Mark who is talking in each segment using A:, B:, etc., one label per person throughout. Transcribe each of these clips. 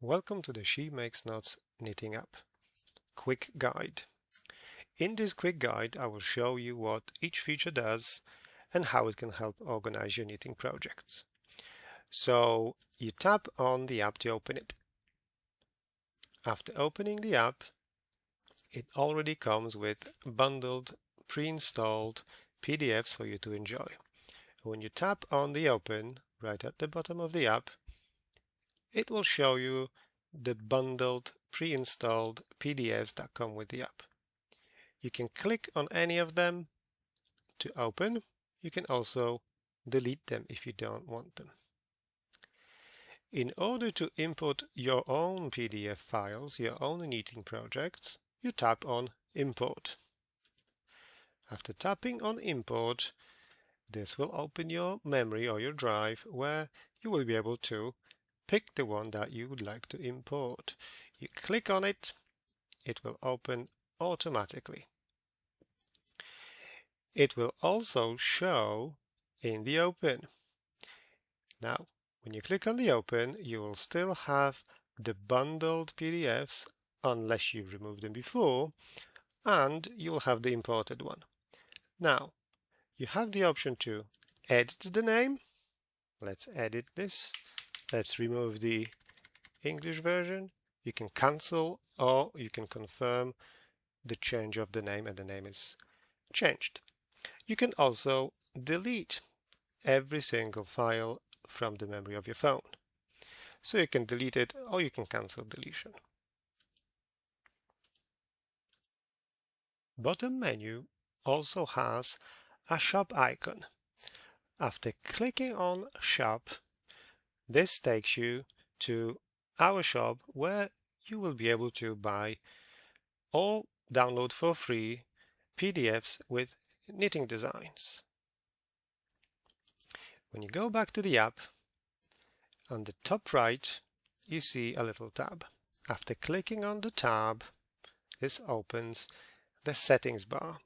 A: Welcome to the She Makes Knots Knitting App Quick Guide. In this quick guide, I will show you what each feature does and how it can help organize your knitting projects. So you tap on the app to open it. After opening the app, it already comes with bundled, pre-installed PDFs for you to enjoy. When you tap on the open right at the bottom of the app, it will show you the bundled pre-installed PDFs that come with the app. You can click on any of them to open. You can also delete them if you don't want them. In order to import your own PDF files, your own knitting projects, you tap on Import. After tapping on Import, this will open your memory or your drive where you will be able to pick the one that you would like to import. You click on it, it will open automatically. It will also show in the open. Now, when you click on the open, you will still have the bundled PDFs unless you removed them before, and you'll have the imported one. Now, you have the option to edit the name. Let's edit this. Let's remove the English version. You can cancel or you can confirm the change of the name and the name is changed. You can also delete every single file from the memory of your phone. So you can delete it or you can cancel deletion. Bottom menu also has a shop icon. After clicking on shop, this takes you to our shop where you will be able to buy or download for free PDFs with knitting designs. When you go back to the app, on the top right, you see a little tab. After clicking on the tab, this opens the settings bar.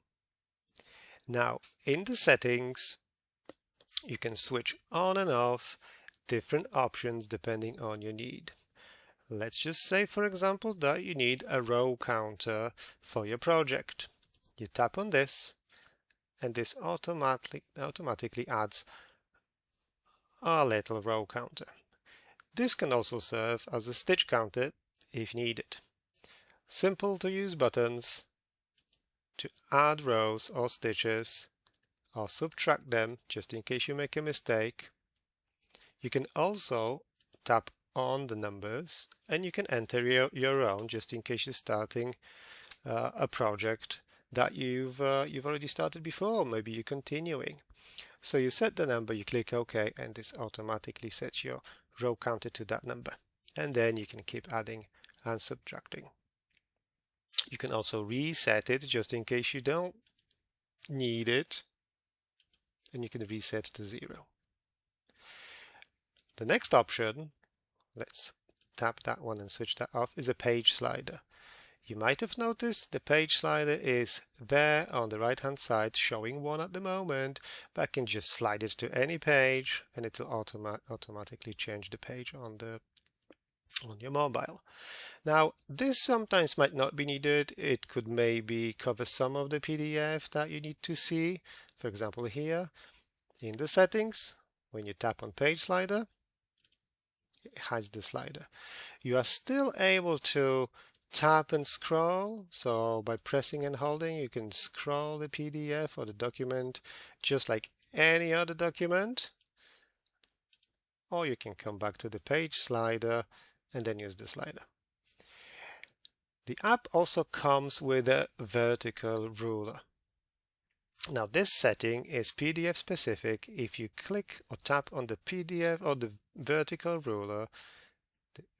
A: Now, in the settings, you can switch on and off different options depending on your need. Let's just say, for example, that you need a row counter for your project. You tap on this, and this automatically adds a little row counter. This can also serve as a stitch counter if needed. Simple to use buttons to add rows or stitches or subtract them just in case you make a mistake. You can also tap on the numbers and you can enter your own just in case you're starting a project that you've already started before. Maybe you're continuing. So you set the number, you click OK, and this automatically sets your row counter to that number. And then you can keep adding and subtracting. You can also reset it just in case you don't need it, and you can reset to 0. The next option, let's tap that one and switch that off, is a page slider. You might have noticed the page slider is there on the right hand side, showing one at the moment, but I can just slide it to any page and it will automatically change the page on your mobile. Now, this sometimes might not be needed. It could maybe cover some of the PDF that you need to see. For example, here in the settings, when you tap on page slider, it hides the slider. You are still able to tap and scroll. So by pressing and holding, you can scroll the PDF or the document just like any other document. Or you can come back to the page slider and then use the slider. The app also comes with a vertical ruler. Now this setting is PDF specific. If you click or tap on the PDF or the vertical ruler,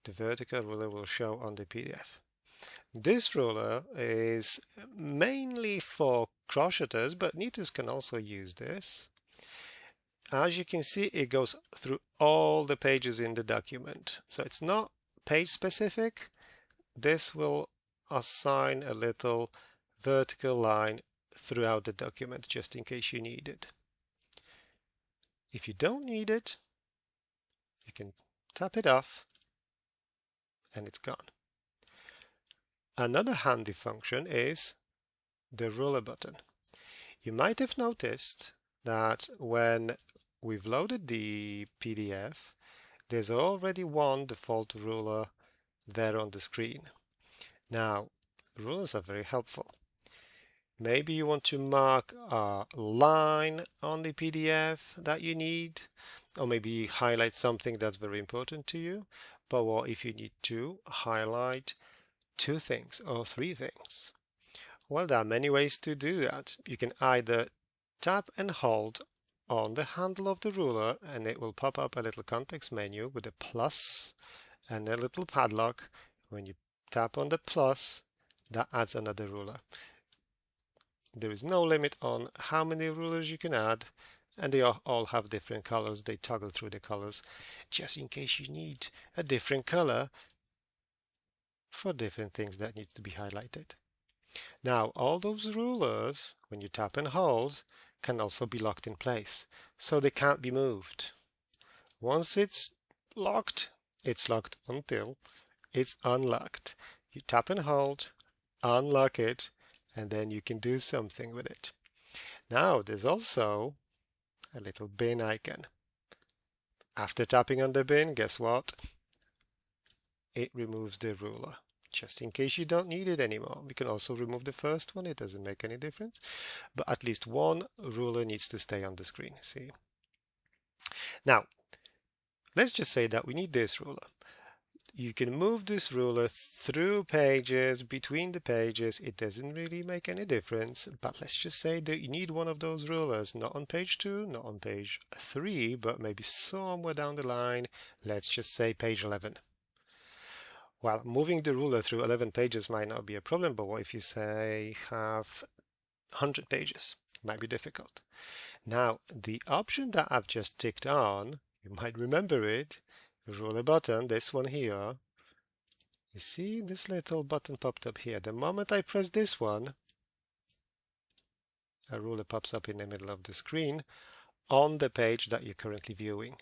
A: the vertical ruler will show on the PDF. This ruler is mainly for crocheters, but knitters can also use this. As you can see, it goes through all the pages in the document. So it's not page specific. This will assign a little vertical line throughout the document just in case you need it. If you don't need it, you can tap it off and it's gone. Another handy function is the ruler button. You might have noticed that when we've loaded the PDF, there's already one default ruler there on the screen. Now, rulers are very helpful. Maybe you want to mark a line on the PDF that you need, or maybe highlight something that's very important to you. But what if you need to highlight 2 things or 3 things? Well, there are many ways to do that. You can either tap and hold on the handle of the ruler, and it will pop up a little context menu with a plus and a little padlock. When you tap on the plus, that adds another ruler. There is no limit on how many rulers you can add, and they all have different colors. They toggle through the colors just in case you need a different color for different things that needs to be highlighted. Now, all those rulers, when you tap and hold, can also be locked in place, so they can't be moved. Once it's locked until it's unlocked. You tap and hold, unlock it, and then you can do something with it. Now, there's also a little bin icon. After tapping on the bin, guess what? It removes the ruler, just in case you don't need it anymore. We can also remove the first one. It doesn't make any difference, but at least one ruler needs to stay on the screen. See? Now, let's just say that we need this ruler. You can move this ruler through pages, between the pages. It doesn't really make any difference, but let's just say that you need one of those rulers, not on page 2, not on page 3, but maybe somewhere down the line. Let's just say page 11. Well, moving the ruler through 11 pages might not be a problem, but what if you say have 100 pages? It might be difficult. Now, the option that I've just ticked on, you might remember it, ruler button, this one here. You see this little button popped up here. The moment I press this one, a ruler pops up in the middle of the screen on the page that you're currently viewing.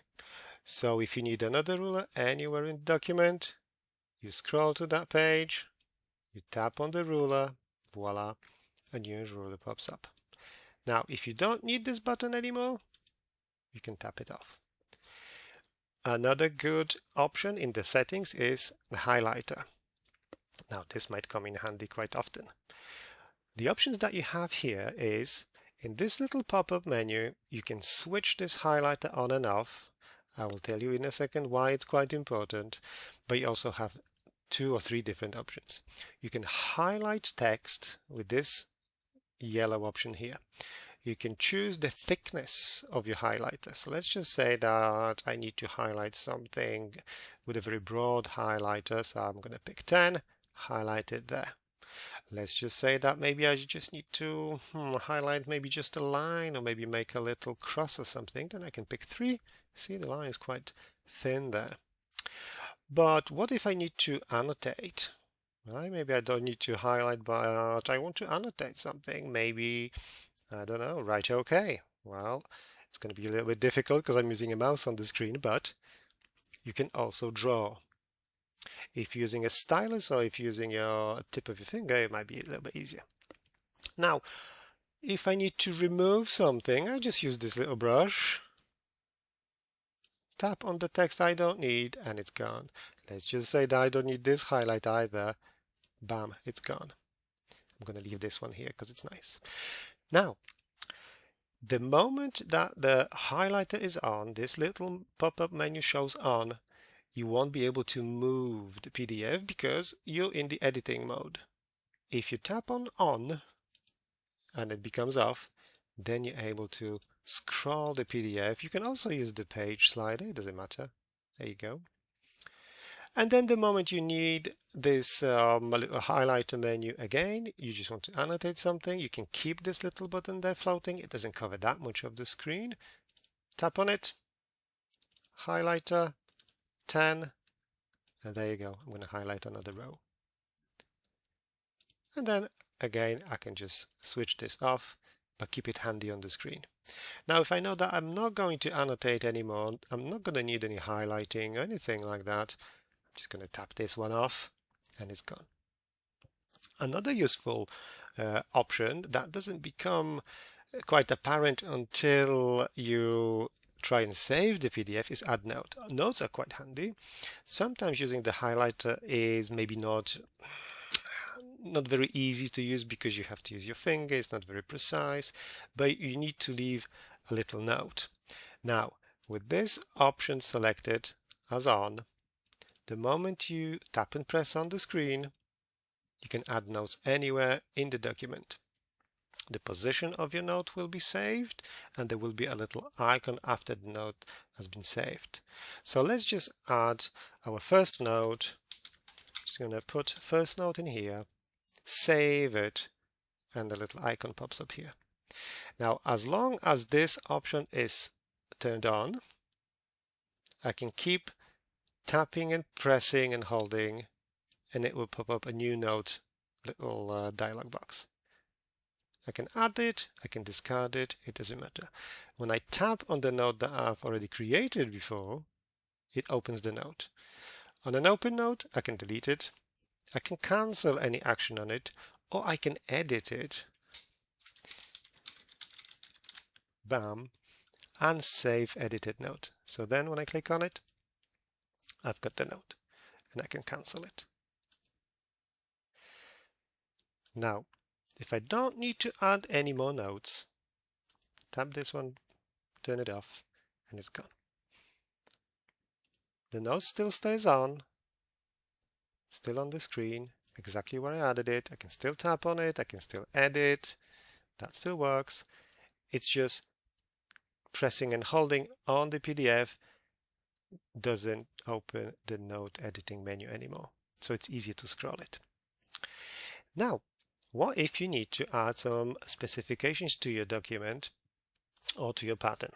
A: So if you need another ruler anywhere in the document, you scroll to that page, you tap on the ruler, voila, a new ruler pops up. Now, if you don't need this button anymore, you can tap it off. Another good option in the settings is the highlighter. Now, this might come in handy quite often. The options that you have here is, in this little pop-up menu, you can switch this highlighter on and off. I will tell you in a second why it's quite important, but you also have 2 or 3 different options. You can highlight text with this yellow option here. You can choose the thickness of your highlighter. So let's just say that I need to highlight something with a very broad highlighter. So I'm going to pick 10, highlight it there. Let's just say that maybe I just need to highlight maybe just a line, or maybe make a little cross or something. Then I can pick 3. See, the line is quite thin there. But what if I need to annotate? Well, maybe I don't need to highlight, but I want to annotate something. Maybe, I don't know, write OK. Well, it's going to be a little bit difficult because I'm using a mouse on the screen, but you can also draw. If you're using a stylus or if you're using your tip of your finger, it might be a little bit easier. Now, if I need to remove something, I just use this little brush, tap on the text I don't need, and it's gone. Let's just say that I don't need this highlight either. Bam, it's gone. I'm going to leave this one here because it's nice. Now, the moment that the highlighter is on, this little pop-up menu shows on, you won't be able to move the PDF because you're in the editing mode. If you tap on and it becomes off, then you're able to scroll the PDF. You can also use the page slider, it doesn't matter. There you go. And then the moment you need this little highlighter menu again, you just want to annotate something, you can keep this little button there floating. It doesn't cover that much of the screen. Tap on it, highlighter, 10, and there you go. I'm going to highlight another row. And then again, I can just switch this off, but keep it handy on the screen. Now, if I know that I'm not going to annotate anymore, I'm not going to need any highlighting or anything like that, Just going to tap this one off and it's gone. Another useful option that doesn't become quite apparent until you try and save the PDF is add note. Notes are quite handy. Sometimes using the highlighter is maybe not very easy to use because you have to use your finger. It's not very precise, but you need to leave a little note. Now, with this option selected as on, the moment you tap and press on the screen, you can add notes anywhere in the document. The position of your note will be saved and there will be a little icon after the note has been saved. So let's just add our first note. Just going to put first note in here, save it, and the little icon pops up here. Now, as long as this option is turned on, I can keep tapping and pressing and holding, and it will pop up a new note little dialog box. I can add it, I can discard it, it doesn't matter. When I tap on the note that I've already created before, it opens the note. On an open note, I can delete it, I can cancel any action on it, or I can edit it. Bam, and save edited note. So then when I click on it, I've got the note and I can cancel it. Now, if I don't need to add any more notes, tap this one, turn it off, and it's gone. The note still stays on, still on the screen, exactly where I added it. I can still tap on it, I can still edit, that still works. It's just pressing and holding on the PDF doesn't open the note editing menu anymore. So it's easier to scroll it. Now, what if you need to add some specifications to your document or to your pattern?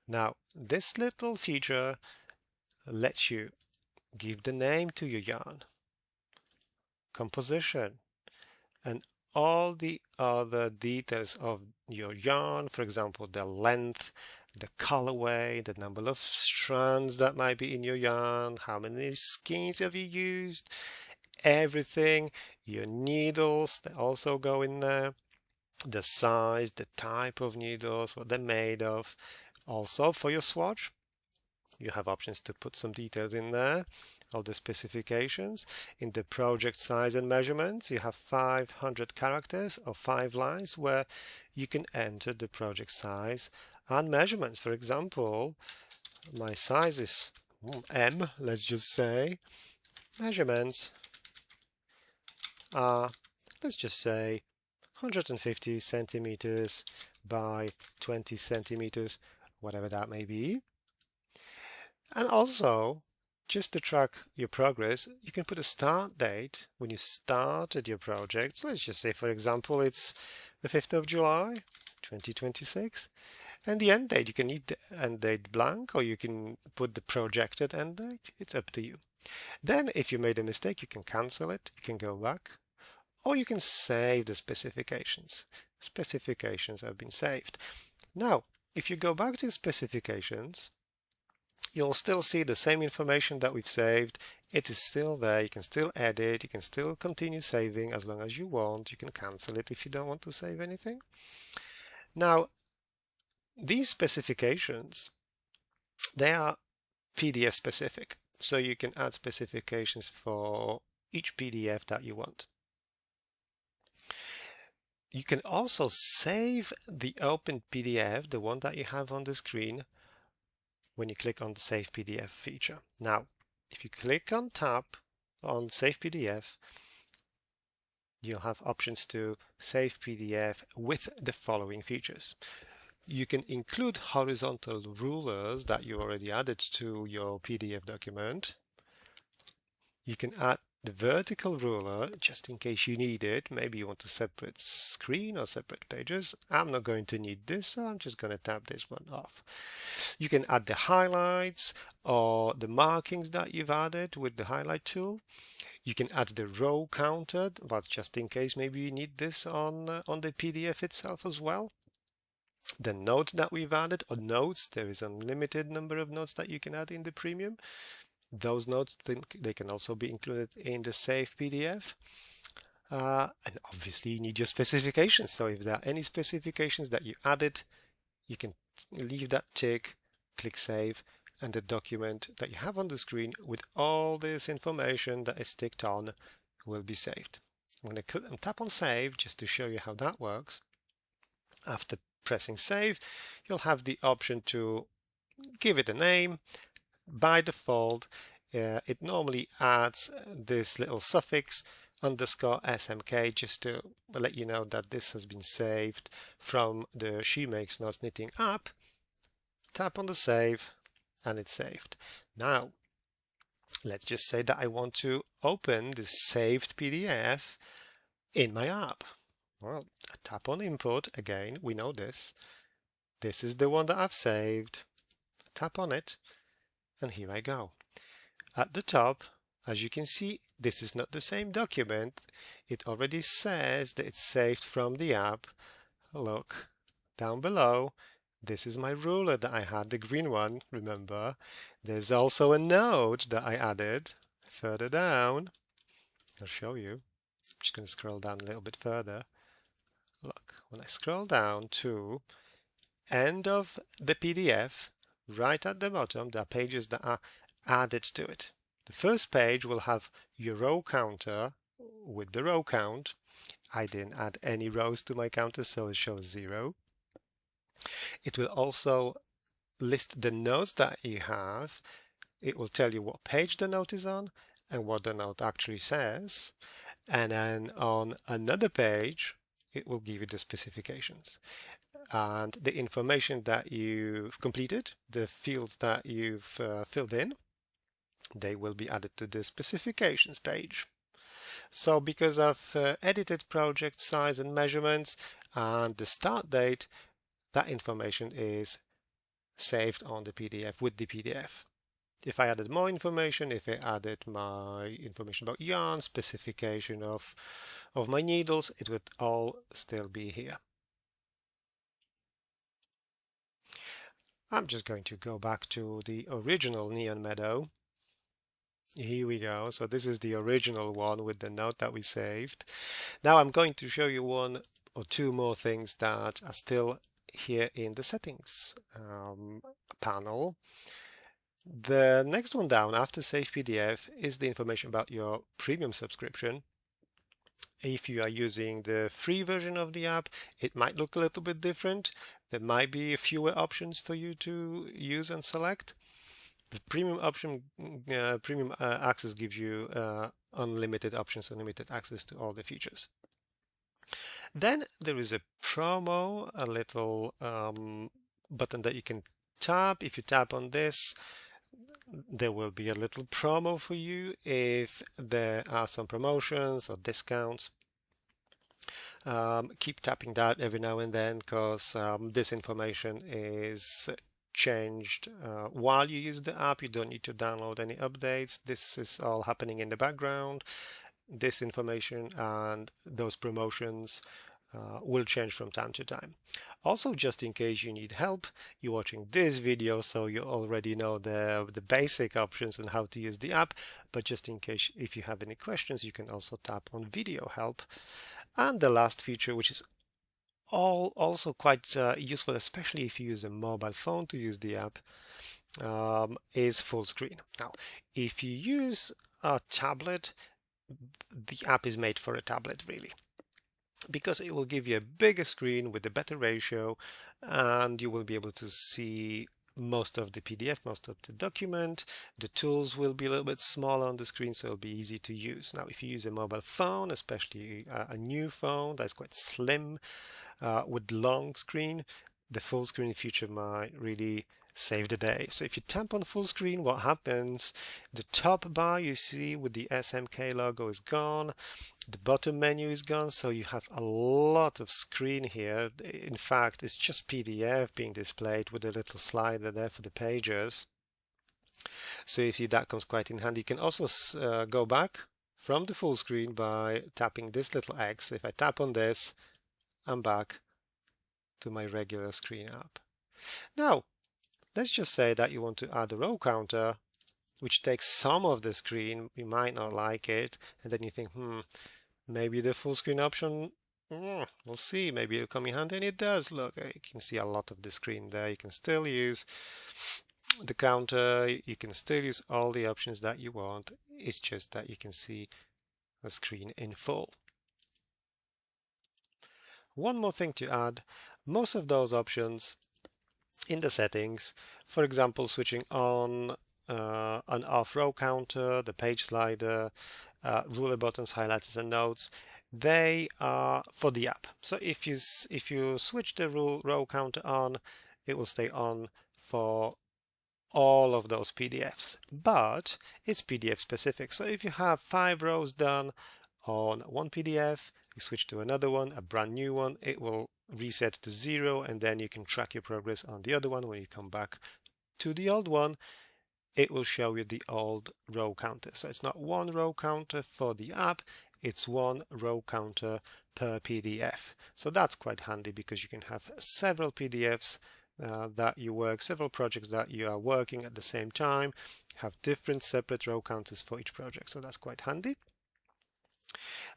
A: Now, this little feature lets you give the name to your yarn, composition, and all the other details of your yarn, for example, the length, the colorway, the number of strands that might be in your yarn, how many skeins have you used, everything, your needles, they also go in there, the size, the type of needles, what they're made of. Also for your swatch, you have options to put some details in there, all the specifications. In the project size and measurements, you have 500 characters or 5 lines where you can enter the project size and measurements. For example, my size is M, let's just say. Measurements are, let's just say, 150 centimeters by 20 centimeters, whatever that may be. And also, just to track your progress, you can put a start date when you started your project. So let's just say, for example, it's the 5th of July, 2026. And the end date, you can leave the end date blank, or you can put the projected end date. It's up to you. Then, if you made a mistake, you can cancel it. You can go back, or you can save the specifications. Specifications have been saved. Now, if you go back to specifications, you'll still see the same information that we've saved. It is still there. You can still edit. You can still continue saving as long as you want. You can cancel it if you don't want to save anything. Now, these specifications, they are PDF specific. So you can add specifications for each PDF that you want. You can also save the open PDF, the one that you have on the screen, when you click on the Save PDF feature. Now, if you click on Tap on Save PDF, you'll have options to save PDF with the following features. You can include horizontal rulers that you already added to your PDF document. You can add the vertical ruler just in case you need it. Maybe you want a separate screen or separate pages. I'm not going to need this, so I'm just going to tap this one off. You can add the highlights or the markings that you've added with the highlight tool. You can add the row counter. That's just in case maybe you need this on the PDF itself as well. The note that we've added, or notes, there is a limited number of notes that you can add in the premium. Those notes, they can also be included in the saved PDF. And obviously you need your specifications. So if there are any specifications that you added, you can leave that tick, click Save, and the document that you have on the screen with all this information that is ticked on will be saved. I'm going to tap on Save just to show you how that works. After pressing Save, you'll have the option to give it a name. By default, it normally adds this little suffix _SMK just to let you know that this has been saved from the She Makes Knots Knitting app. Tap on the save and it's saved. Now, let's just say that I want to open this saved PDF in my app. Well, I tap on Import again, we know this. This is the one that I've saved. Tap on it and here I go. At the top, as you can see, this is not the same document. It already says that it's saved from the app. Look, down below, this is my ruler that I had, the green one, remember? There's also a note that I added further down. I'll show you. I'm just going to scroll down a little bit further. Look, when I scroll down to end of the PDF, right at the bottom, there are pages that are added to it. The first page will have your row counter with the row count. I didn't add any rows to my counter, so it shows 0. It will also list the notes that you have. It will tell you what page the note is on and what the note actually says. And then on another page, it will give you the specifications. And the information that you've completed, the fields that you've filled in, they will be added to the specifications page. So because I've edited project size and measurements and the start date, that information is saved on the PDF with the PDF. If I added more information, if I added my information about yarn, specification of my needles, it would all still be here. I'm just going to go back to the original Neon Meadow. Here we go. So this is the original one with the note that we saved. Now I'm going to show you one or two more things that are still here in the settings panel. The next one down after Save PDF is the information about your premium subscription. If you are using the free version of the app, it might look a little bit different. There might be fewer options for you to use and select. The premium option, premium access gives you unlimited options, unlimited access to all the features. Then there is a promo, a little button that you can tap. If you tap on this, there will be a little promo for you if there are some promotions or discounts. Keep tapping that every now and then because this information is changed while you use the app. You don't need to download any updates. This is all happening in the background. This information and those promotions will change from time to time. Also, just in case you need help, you're watching this video, so you already know the basic options and how to use the app, but just in case if you have any questions, you can also tap on video help. And the last feature, which is also quite useful, especially if you use a mobile phone to use the app, is full screen. Now, if you use a tablet, the app is made for a tablet really, because it will give you a bigger screen with a better ratio and you will be able to see most of the PDF, most of the document. The tools will be a little bit smaller on the screen, so it'll be easy to use. Now, if you use a mobile phone, especially a new phone that's quite slim with long screen, the full screen feature might really save the day. So if you tap on full screen, what happens? The top bar you see with the SMK logo is gone. The bottom menu is gone, so you have a lot of screen here. In fact, it's just PDF being displayed with a little slider there for the pages. So you see that comes quite in handy. You can also go back from the full screen by tapping this little X. If I tap on this, I'm back to my regular screen app. Now, let's just say that you want to add a row counter which takes some of the screen. You might not like it, and then you think, maybe the full screen option, we'll see, maybe it'll come in handy, and it does. Look, you can see a lot of the screen there. You can still use the counter, you can still use all the options that you want. It's just that you can see the screen in full. One more thing to add, most of those options in the settings, for example, switching on an off row counter, the page slider, ruler buttons, highlighters and notes, they are for the app. So if you switch the row counter on, it will stay on for all of those PDFs, but it's PDF specific. So if you have 5 rows done on one PDF, you switch to another one, a brand new one, it will reset to 0, and then you can track your progress on the other one. When you come back to the old one, it will show you the old row counter. So it's not one row counter for the app, it's one row counter per PDF. So that's quite handy because you can have several PDFs that you work, several projects that you are working at the same time, have different separate row counters for each project. So that's quite handy.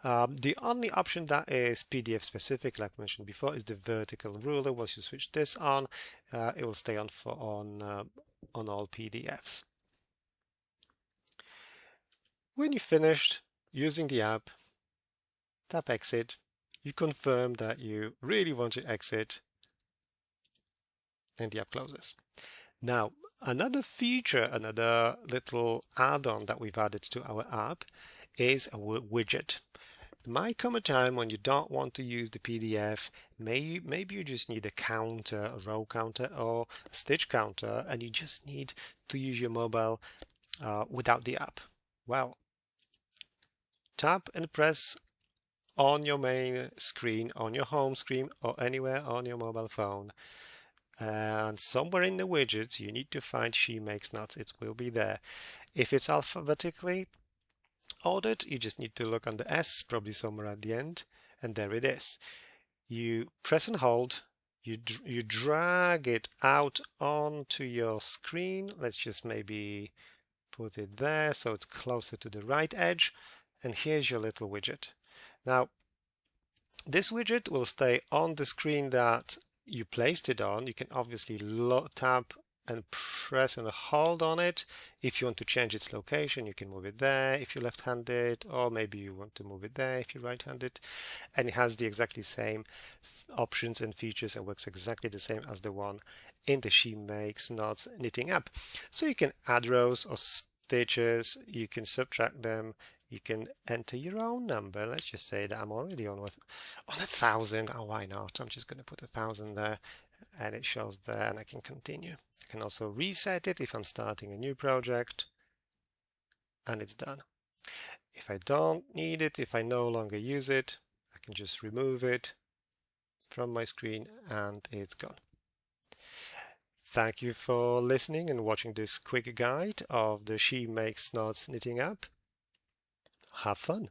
A: The only option that is PDF specific, like mentioned before, is the vertical ruler. Once you switch this on, it will stay on on all PDFs. When you've finished using the app, tap exit. You confirm that you really want to exit, and the app closes. Now, another feature, another little add-on that we've added to our app is a widget. There might come a time when you don't want to use the PDF. Maybe you just need a counter, a row counter or a stitch counter, and you just need to use your mobile without the app. Well, tap and press on your main screen, on your home screen, or anywhere on your mobile phone. And somewhere in the widgets, you need to find She Makes Knots. It will be there. If it's alphabetically ordered, you just need to look on the S, probably somewhere at the end, and there it is. You press and hold, you drag it out onto your screen. Let's just maybe put it there so it's closer to the right edge, and here's your little widget. Now, this widget will stay on the screen that you placed it on. You can obviously tap and press and hold on it. If you want to change its location, you can move it there if you're left-handed, or maybe you want to move it there if you're right-handed. And it has the exactly same options and features and works exactly the same as the one in the She Makes Knots knitting app. So you can add rows or stitches, you can subtract them, you can enter your own number. Let's just say that I'm already on 1,000. Oh, why not? I'm just going to put 1,000 there, and it shows there, and I can continue. I can also reset it if I'm starting a new project, and it's done. If I don't need it, if I no longer use it, I can just remove it from my screen, and it's gone. Thank you for listening and watching this quick guide of the She Makes Knots knitting app. Have fun!